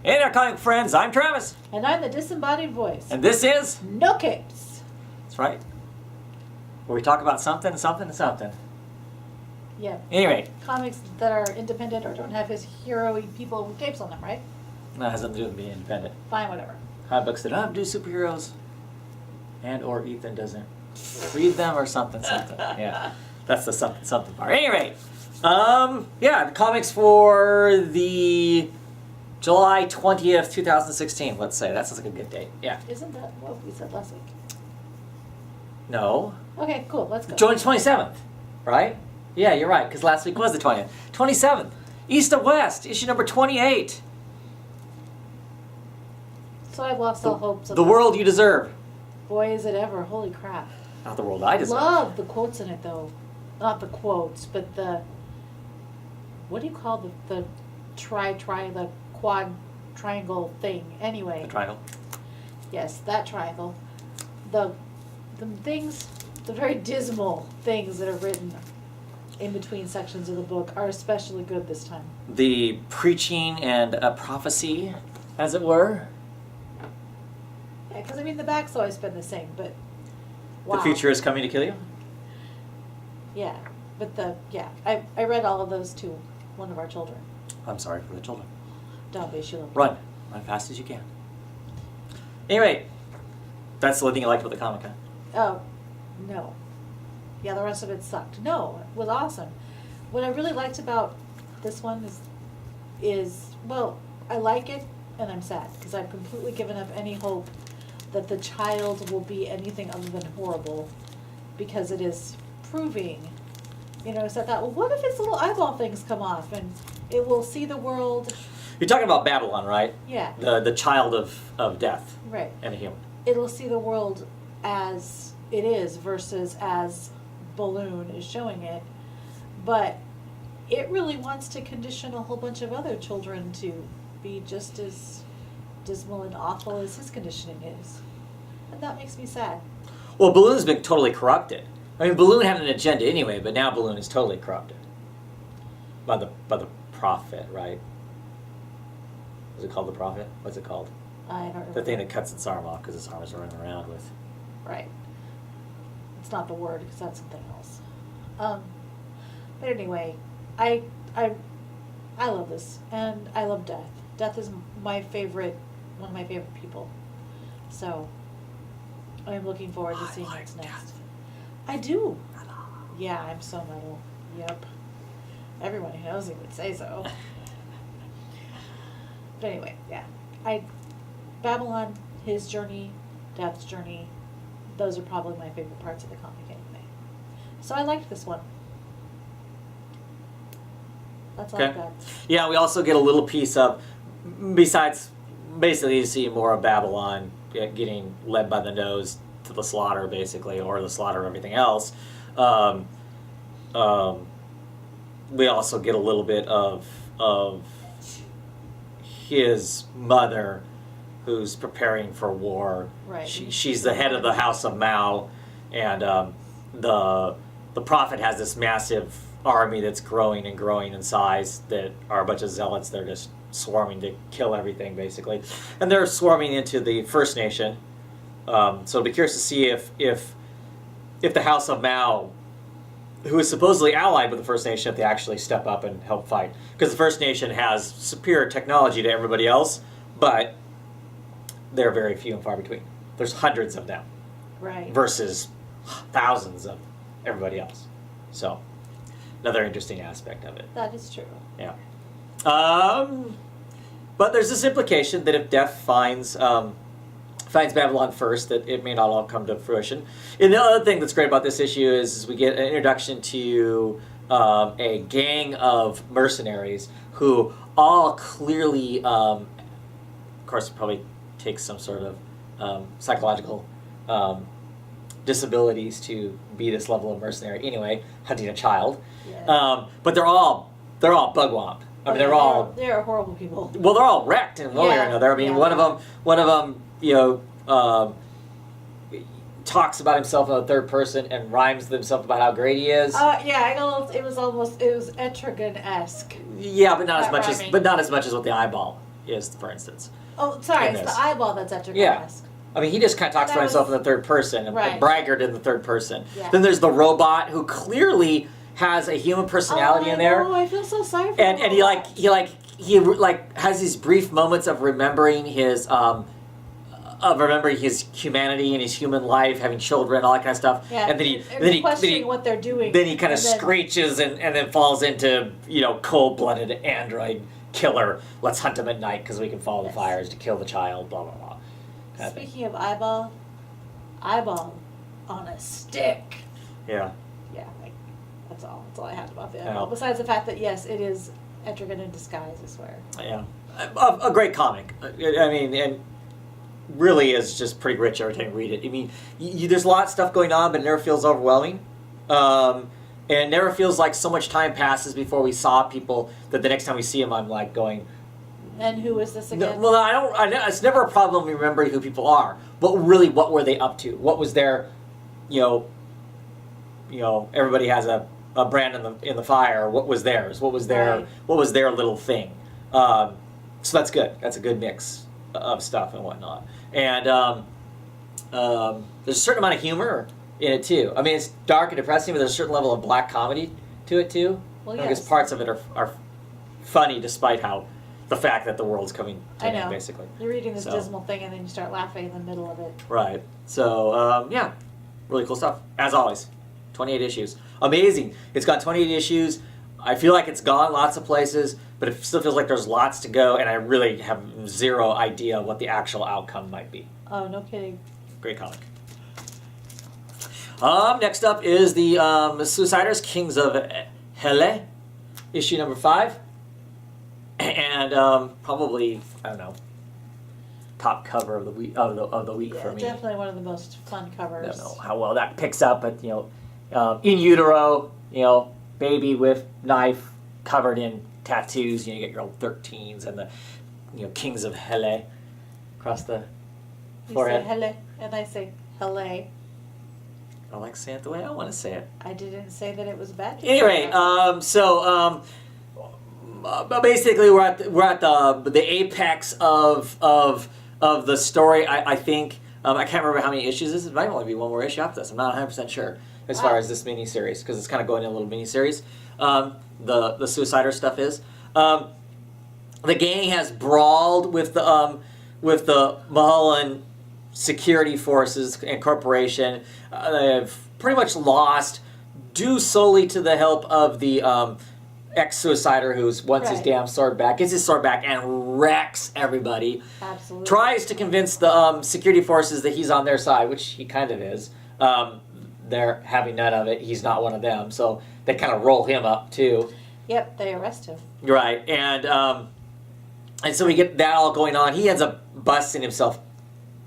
Hey there, comic friends. I'm Travis. And I'm the disembodied voice. And this is... No Capes. That's right. Where we talk about something. Yeah. Anyway. Comics that are independent or don't have his hero-y people with capes on them, right? That has nothing to do with being independent. Fine, whatever. Comic books that don't do superheroes. And or Ethan doesn't read them or something. Yeah. That's the something part. Anyway. Yeah, the comics for the... July 20th, 2016, let's say. That sounds like a good date. Yeah. Isn't that what we said last week? No. Okay, cool. Let's go. July 27th, right? Yeah, you're right, because last week was the 20th. 27th. East of West, issue number 28. So I've lost all hopes of The world you deserve. Boy, is it ever. Holy crap. Not the world I deserve. Love the quotes in it, though. Not the quotes, but the... What do you call the the quad triangle thing? Anyway. The triangle? Yes, that triangle. The things, the very dismal things that are written in between sections of the book are especially good this time. The preaching and a prophecy, as it were. Yeah, because I mean the back's always been the same, but wow. The future is coming to kill you? Yeah, but I read all of those to one of our children. I'm sorry for the children. Don't be, Sheila. Run fast as you can. Anyway, that's the only thing you liked about the comic, huh? Oh, no. Yeah, the rest of it sucked. No, it was awesome. What I really liked about this one is well, I like it and I'm sad because I've completely given up any hope that the child will be anything other than horrible because it is proving, so I thought, well, what if its little eyeball things come off and it will see the world. You're talking about Babylon, right? Yeah. The child of death. Right. And a human. It'll see the world as it is versus as Balloon is showing it. But it really wants to condition a whole bunch of other children to be just as dismal and awful as his conditioning is. And that makes me sad. Well, Balloon's been totally corrupted. I mean, Balloon had an agenda anyway, but now Balloon is totally corrupted. By the prophet, right? Is it called the prophet? What's it called? I don't remember. The thing that cuts its arm off because its arm is running around with. Right. It's not the word because that's something else. But anyway, I love this and I love Death. Death is one of my favorite people. So I'm looking forward to seeing what's next. Death. I do. Yeah, I'm so metal. Yep. Everyone who knows me would say so. But anyway, yeah. Babylon, his journey, Death's journey, those are probably my favorite parts of the comic anyway. So I liked this one. That's all I've got. Yeah, we also get a little piece of, besides, basically you see more of Babylon getting led by the nose to the slaughter, basically, or the slaughter of everything else. We also get a little bit of his mother, who's preparing for war. Right. She's the head of the House of Mao, and the prophet has this massive army that's growing and growing in size that are a bunch of zealots. They're just swarming to kill everything, basically, and they're swarming into the First Nation. So I'll be curious to see if the House of Mao, who is supposedly allied with the First Nation, if they actually step up and help fight. Because the First Nation has superior technology to everybody else, but they're very few and far between. There's hundreds of them. Right. Versus thousands of everybody else. So, another interesting aspect of it. That is true. Yeah. But there's this implication that if Death finds Babylon first, that it may not all come to fruition. And the other thing that's great about this issue is we get an introduction to a gang of mercenaries who all clearly, of course, probably take some sort of psychological disabilities to be this level of mercenary. Anyway, hunting a child, Yeah. but they're all bugwomped. I mean, they're horrible people. Well, they're all wrecked in one way or another. I mean, one of them, talks about himself in the third person and rhymes himself about how great he is. It was Etrigan-esque. Yeah, but not as much rhyming. as with the eyeball. is, for instance. Oh, sorry, in it's this. the eyeball that's at your Yeah. desk. I mean, he just kind of talks That about himself was- in the third person, and Right. braggart in the third person. Yeah. Then there's the robot who clearly has a human personality in there. Oh, I feel so sorry for And the he robot. has these brief moments of remembering his humanity and his human life, having children, all that kind of stuff. Yeah, And and questioning what they're doing. then he kind of and then- screeches and then falls into cold-blooded android killer. Let's hunt him at night because we can follow the Yes. fires to kill the child. Blah blah blah. Kind of thing. Speaking of eyeball on a stick. Yeah. Yeah, that's all. That's all I had about the Yeah. eyeball. Besides the fact that yes, it is Etrigan in disguise. I swear. Yeah, a great comic. I mean, and really is just pretty rich every time you read it. I mean, there's a lot of stuff going on, but it never feels overwhelming. And it never feels like so much time passes before we saw people that the next time we see them, I'm like going, And who is this again? well, I don't. It's never a problem remembering who people are, but really, what were they up to? What was their, everybody has a brand in the fire. What was theirs? What was their Right. What was their little thing? So that's good. That's a good mix of stuff and whatnot. And there's a certain amount of humor in it too. I mean, it's dark and depressing, but there's a certain level of black comedy to it too. Well, Because yes. parts of it are funny, despite the fact that the world's coming to I an end, know. basically. You're reading this So. dismal thing, and then you start laughing in the middle of it. Right. So, yeah, really cool stuff. As always, 28 issues. Amazing. It's got 28 issues. I feel like it's gone lots of places, but it still feels like there's lots to go, and I really have zero idea what the actual outcome might be. Oh, no kidding. Great comic. Next up is the Suiciders, Kings of Hele, issue number 5. And probably, I don't know, top cover of the week Yeah, for me. definitely one of the most fun I covers. don't know how well that picks up, but in utero, baby with knife covered in tattoos. You get your old 13s and the Kings of Hele across the You forehead. say hele, and I say hele. I like saying it the way I want to say it. I didn't say that it was bad. Anyway, but basically we're at the apex of the story. I think I can't remember how many issues this is. It might only be one more issue after this. I'm not 100% sure as far as this miniseries, because it's kind of going in a little miniseries. The Suicider stuff is. The gang has brawled with the Mulholland security forces and corporation. They've pretty much lost, due solely to the help of the ex-suicider who's wants his Right. damn sword back, gets his sword back, and wrecks everybody. Absolutely. Tries to convince the security forces that he's on their side, which he kind of is. They're having none of it. He's not one of them, so they kind of roll him up too. Yep, they arrest him. Right, and so we get that all going on. He ends up busting himself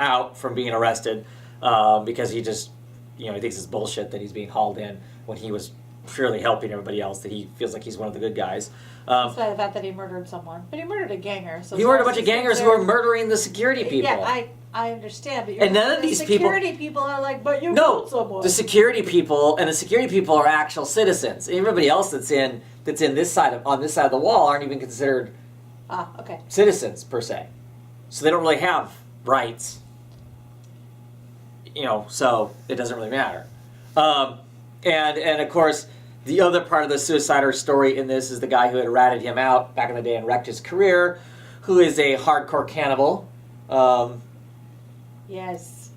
out from being arrested because he just, he thinks it's bullshit that he's being hauled in when he was purely helping everybody else, that he feels like he's one of the good guys. Despite the fact that he murdered someone. But he murdered a ganger. So He murdered a bunch of gangers who were murdering the security people. Yeah, I understand. But And none of these people- security people are like, but you No, killed someone. the security people are actual citizens. Everybody else that's in this side of the wall aren't even considered Ah, okay. citizens per se, so they don't really have rights. So it doesn't really matter. And of course, the other part of the Suicider story in this is the guy who had ratted him out back in the day and wrecked his career, who is a hardcore cannibal. Yes.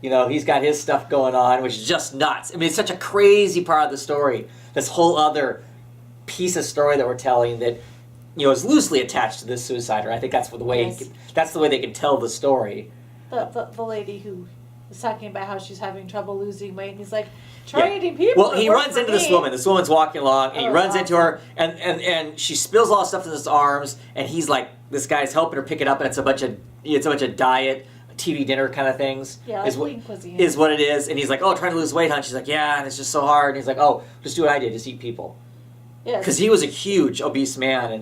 He's got his stuff going on, which is just nuts. I mean, it's such a crazy part of the story. This whole other piece of story that we're telling that, is loosely attached to this Suicider. I think that's the way Yes. that's the way they can tell the story. The lady who was talking about how she's having trouble losing weight, and he's like, try eating people. Well, he runs into this woman. This woman's walking along, and he runs into her, and she spills all the stuff in his arms, and he's like, this guy's helping her pick it up, and it's a bunch of diet TV dinner kind of things. Yeah, is like what lean cuisine. is what it is. And he's like, oh, trying to lose weight, huh? And she's like, yeah, and it's just so hard. And he's like, oh, just do what I did, just eat people. Yes. Because he was a huge obese man,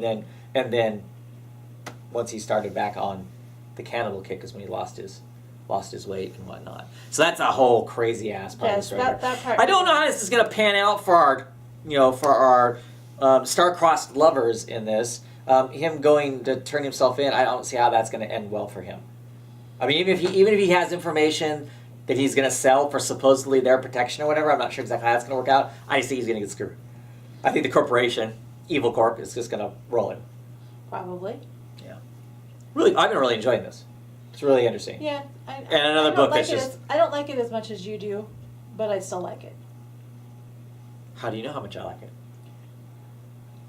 and then once he started back on the cannibal kick is when he lost his weight and whatnot. So that's a whole crazy ass part of the Yes, story. that part. I don't know how this is going to pan out for our star-crossed lovers in this. him going to turn himself in, I don't see how that's going to end well for him. I mean, even if he has information that he's going to sell for supposedly their protection or whatever, I'm not sure exactly how that's going to work out. I just think he's going to get screwed. I think the corporation, Evil Corp, is just going to roll him. Probably. Yeah. Really, I've been really enjoying this. It's really interesting. Yeah. And another book that's just... I don't like it as much as you do, but I still like it. How do you know how much I like it?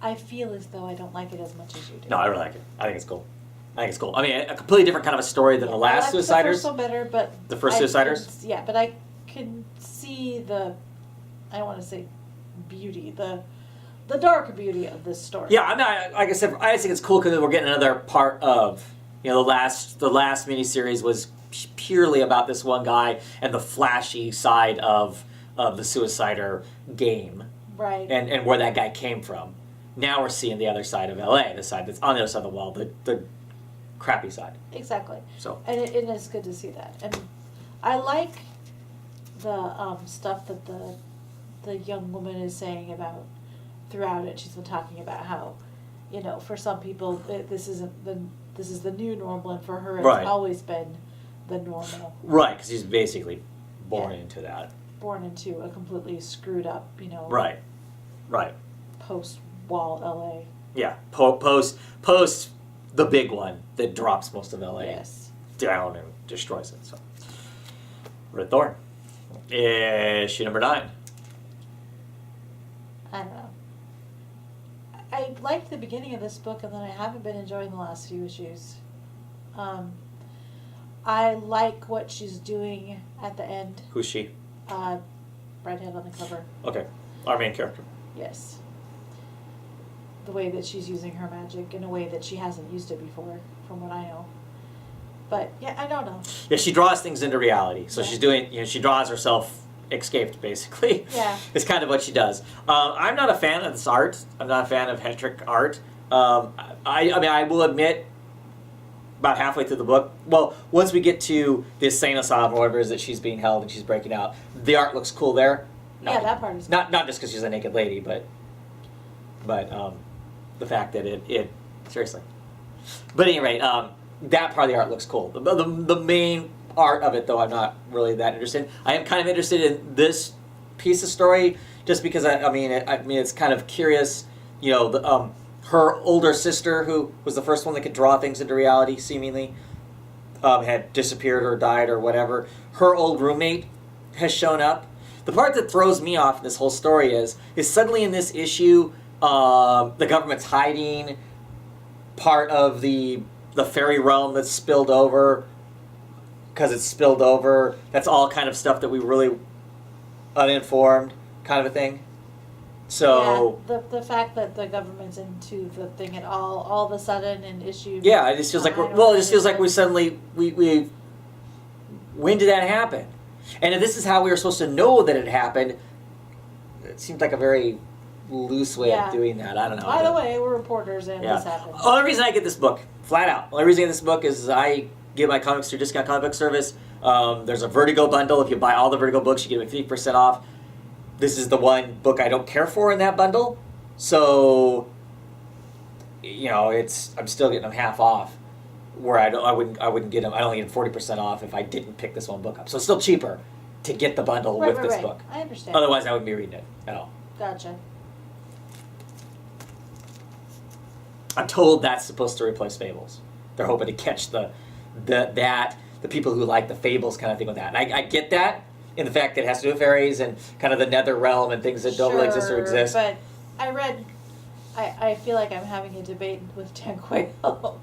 I feel as though I don't like it as much as you do. No, I really like it. I think it's cool. I mean, a completely different kind of a story than the last Suiciders. The first one better, but... The first Suiciders? Yeah, but I can see the... I don't want to say beauty, the dark beauty of this story. Yeah, I mean, like I said, I just think it's cool because we're getting another part of, the last miniseries was purely about this one guy and the flashy side of the Suicider game. Right. And where that guy came from. Now we're seeing the other side of LA, the side that's on the other side of the wall, the crappy side. Exactly. So. And it is good to see that. And I like the stuff that the young woman is saying about throughout it. She's been talking about how, for some people this is the new normal, and for her it's always been the normal. Right, because she's basically born into that. Born into a completely screwed up, Right. Post-wall LA. Yeah, post the big one that drops most of LA down and destroys it. So, Rathore, issue number 9. I don't know. I liked the beginning of this book, and then I haven't been enjoying the last few issues. I like what she's doing at the end. Who's she? Redhead on the cover. Okay, our main character. Yes. The way that she's using her magic in a way that she hasn't used it before, from what I know. But, yeah, I don't know. Yeah, she draws things into reality. So she's doing, she draws herself escaped, basically. Yeah. It's kind of what she does. I'm not a fan of this art. I'm not a fan of Hetrick art. I will admit, about halfway through the book, well, once we get to the insane asylum or whatever it is that she's being held and she's breaking out, the art looks cool there. That part is cool. Not just because she's a naked lady, but the fact that it seriously. But at any rate, that part of the art looks cool. The main art of it, though, I'm not really that interested in. I am kind of interested in this piece of story just because I mean it's kind of curious, her older sister, who was the first one that could draw things into reality, seemingly, had disappeared or died or whatever. Her old roommate has shown up. The part that throws me off in this whole story is suddenly in this issue, the government's hiding part of the fairy realm that's spilled over because it's spilled over. That's all kind of stuff that we really uninformed kind of a thing. So the fact that the government's into the thing at all of a sudden in issue. Yeah, it just feels like we suddenly we when did that happen? And if this is how we were supposed to know that it happened, it seemed like a very loose way of doing that. I don't know. By the way, we're reporters and this happened. The only reason I get this book, flat out, the only reason I get this book is I get my comics through Discount Comic Book Service. There's a Vertigo bundle. If you buy all the Vertigo books, you get 50% off. This is the one book I don't care for in that bundle. So, I'm still getting them half off. Where I wouldn't get them. I only get 40% off if I didn't pick this one book up. So it's still cheaper to get the bundle with this book. I understand. Otherwise, I wouldn't be reading it at all. Gotcha. I'm told that's supposed to replace Fables. They're hoping to catch the people who like the Fables kind of thing with that. And I get that in the fact that it has to do with fairies and kind of the nether realm and things that don't really exist or exist. But I feel like I'm having a debate with Dan Quayle.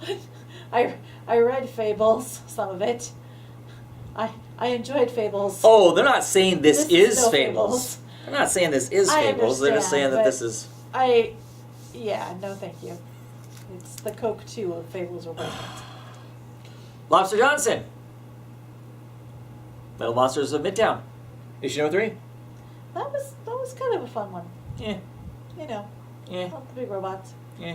I read Fables, some of it. I enjoyed Fables. Oh, they're not saying this is Fables. They're not saying this is Fables. They're just saying that this is... no thank you. It's the Coke 2 of Fables replacement. Lobster Johnson. Metal Monsters of Midtown. Issue number 3. That was kind of a fun one. Yeah. Yeah. Not the big robots. Yeah.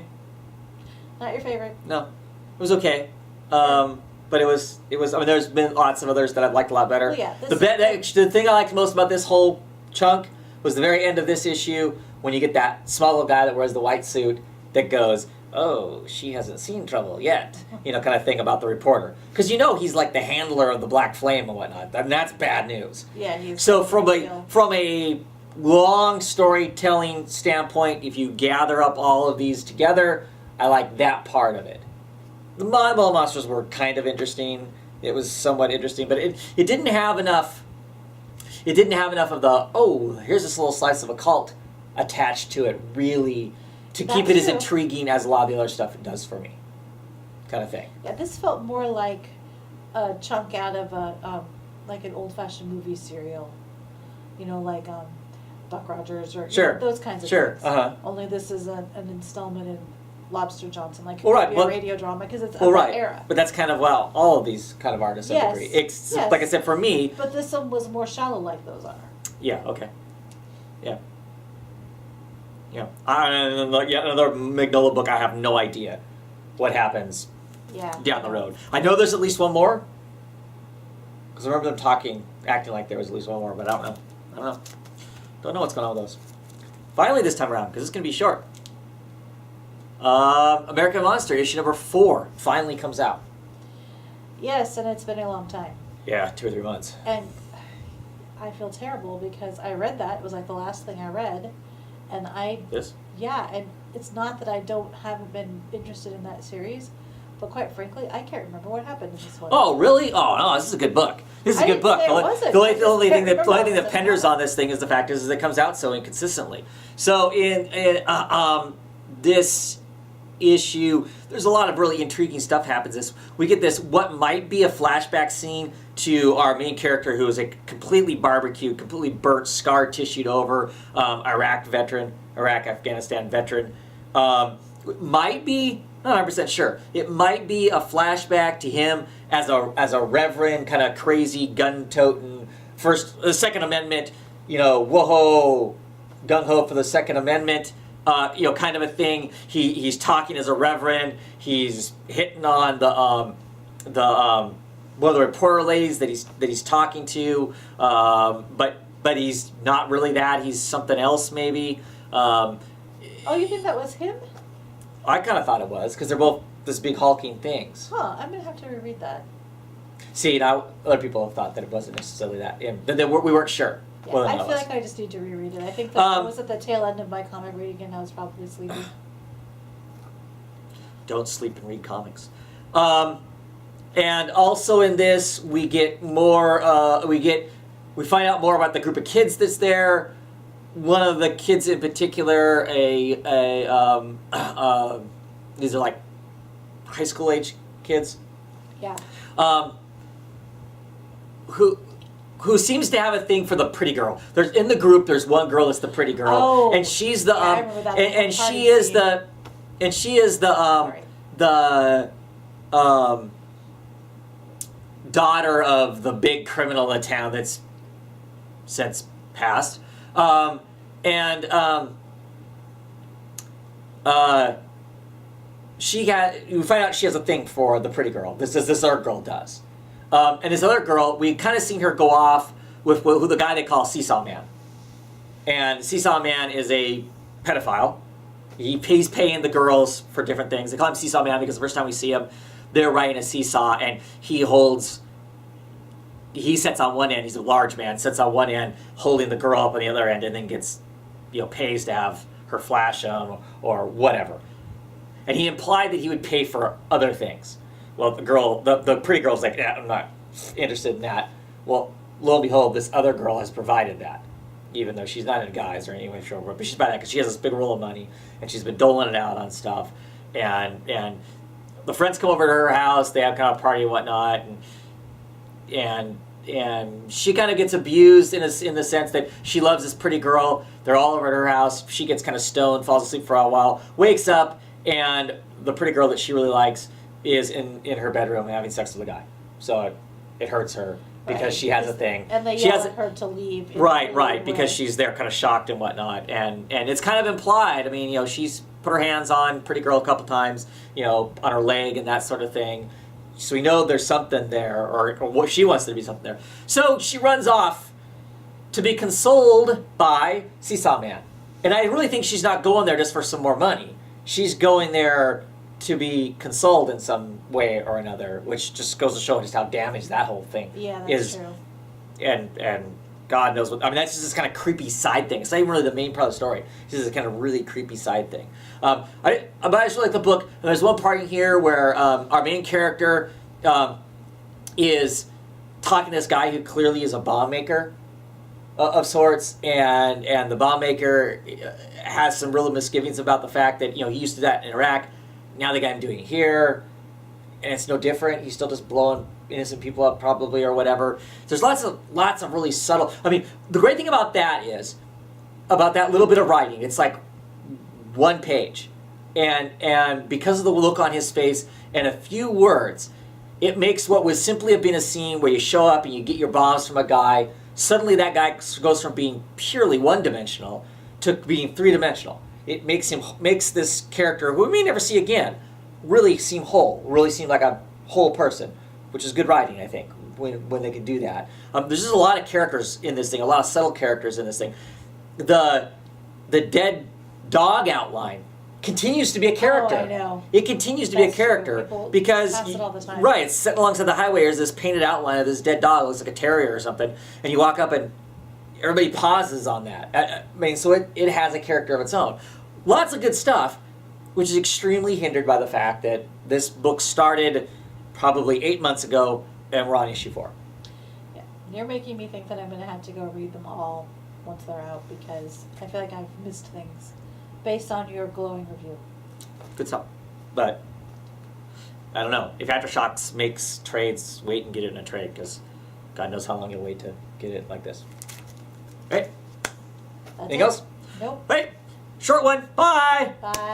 Not your favorite. No. It was okay. But it was. I mean, there's been lots of others that I've liked a lot better. Well, yeah, the thing I liked most about this whole chunk was the very end of this issue when you get that small little guy that wears the white suit that goes, oh, she hasn't seen trouble yet, kind of thing about the reporter. Because he's like the handler of the Black Flame and whatnot, and that's bad news. Yeah, he's So from a long storytelling standpoint, if you gather up all of these together, I like that part of it. The Mind Ball Monsters were kind of interesting. It was somewhat interesting, but it didn't have enough. It didn't have enough of the here's this little slice of a cult attached to it, really, to keep it as intriguing as a lot of the other stuff it does for me, kind of thing. Yeah, this felt more like a chunk out of a like an old-fashioned movie serial, like Buck Rogers or those kinds of things. Uh-huh. Only this is an installment in Lobster Johnson, like a radio drama because it's of that era. But that's kind of all of these kind of artists I agree. Yes. Like I said, for me. But this one was more shallow, like those are. Yeah. Okay. Yeah. Yeah. Another Mignola book. I have no idea what happens down the road. I know there's at least one more. Because I remember them acting like there was at least one more, but I don't know. Don't know what's going on with those. Finally, this time around, because it's going to be short. American Monster issue number 4 finally comes out. Yes, and it's been a long time. Yeah, 2 or 3 months. And I feel terrible because I read that. It was like the last thing I read. And This? Yeah, and it's not that I haven't been interested in that series, but quite frankly, I can't remember what happened in this one. Oh, really? Oh, no, this is a good book. This is a good book. The only thing that penders on this thing is the fact is it comes out so inconsistently. So in this issue, there's a lot of really intriguing stuff happens. We get this what might be a flashback scene to our main character who is a completely barbecued, completely burnt, scar tissued over Afghanistan veteran. Might be not 100% sure. It might be a flashback to him as a reverend, kind of crazy gun-toting Second Amendment, whoa, gung ho for the Second Amendment. Kind of a thing. He's talking as a reverend. He's hitting on one of the reporter ladies that he's talking to, but he's not really that. He's something else maybe. You think that was him? I kind of thought it was because they're both this big hulking things. Huh? I'm gonna have to reread that. See, now other people have thought that it wasn't necessarily that. We weren't sure. Yeah, I feel like I just need to reread it. I think that I was at the tail end of my comic reading and I was probably sleepy. Don't sleep and read comics. And also in this, we get more. We find out more about the group of kids that's there. One of the kids in particular, these are like high school age kids. Yeah. Who seems to have a thing for the pretty girl. In the group, there's one girl that's the pretty girl, and she's the I remember that and she is the daughter of the big criminal in the town that's since passed, we find out she has a thing for the pretty girl. This other girl does. And this other girl, we kind of seen her go off with who the guy they call Seesaw Man. And Seesaw Man is a pedophile. He's paying the girls for different things. They call him Seesaw Man because the first time we see him, they're riding a seesaw and he sits on one end, he's a large man, sits on one end holding the girl up on the other end and then gets, pays to have her flash him or whatever. And he implied that he would pay for other things. Well, the pretty girl's like, I'm not interested in that. Well, lo and behold, this other girl has provided that, even though she's not into guys or anything, but she's provided that because she has this big roll of money and she's been doling it out on stuff. And the friends come over to her house, they have kind of a party and whatnot, and she kind of gets abused in the sense that she loves this pretty girl. They're all over at her house. She gets kind of stoned, falls asleep for a while, wakes up, and the pretty girl that she really likes is in her bedroom having sex with a guy. So it hurts her because she has a thing. And they yell at her to leave. Right, because she's there kind of shocked and whatnot. And it's kind of implied. I mean, she's put her hands on pretty girl a couple times, on her leg and that sort of thing. So we know there's something there, or she wants there to be something there. So she runs off to be consoled by Seesaw Man. And I really think she's not going there just for some more money. She's going there to be consoled in some way or another, which just goes to show just how damaged that whole thing Yeah, that's is. true. And God knows what. I mean, that's just this kind of creepy side thing. It's not even really the main part of the story. It's just this kind of really creepy side thing. But I just really like the book. And there's one part in here where our main character is talking to this guy who clearly is a bomb maker of sorts, and the bomb maker has some real misgivings about the fact that, he used to do that in Iraq. Now they got him doing it here, and it's no different. He's still just blowing innocent people up, probably, or whatever. So there's lots of really subtle. I mean, the great thing about that is about that little bit of writing. It's like one page, and because of the look on his face and a few words, it makes what was simply have been a scene where you show up and you get your bombs from a guy. Suddenly, that guy goes from being purely one-dimensional to being three-dimensional. It makes this character, who we may never see again, really seem whole, really seem like a whole person, which is good writing, I think, when they can do that. There's just a lot of characters in this thing, a lot of subtle characters in this thing. The dead dog outline continues to be a character. Oh, I know. It continues to be a That's true. character People because pass it all the time. right, it's set alongside the highway. There's this painted outline of this dead dog. It looks like a terrier or something, and you walk up and everybody pauses on that. I mean, so it has a character of its own. Lots of good stuff, which is extremely hindered by the fact that this book started probably 8 months ago, and we're on issue 4. Yeah, you're making me think that I'm going to have to go read them all once they're out because I feel like I've missed things based on your glowing review. Good stuff. But I don't know. If Aftershocks makes trades, wait and get it in a trade, because God knows how long you'll wait to get it like this. Right? That's Anything it. else? Nope. Right. Short one. Bye. Bye.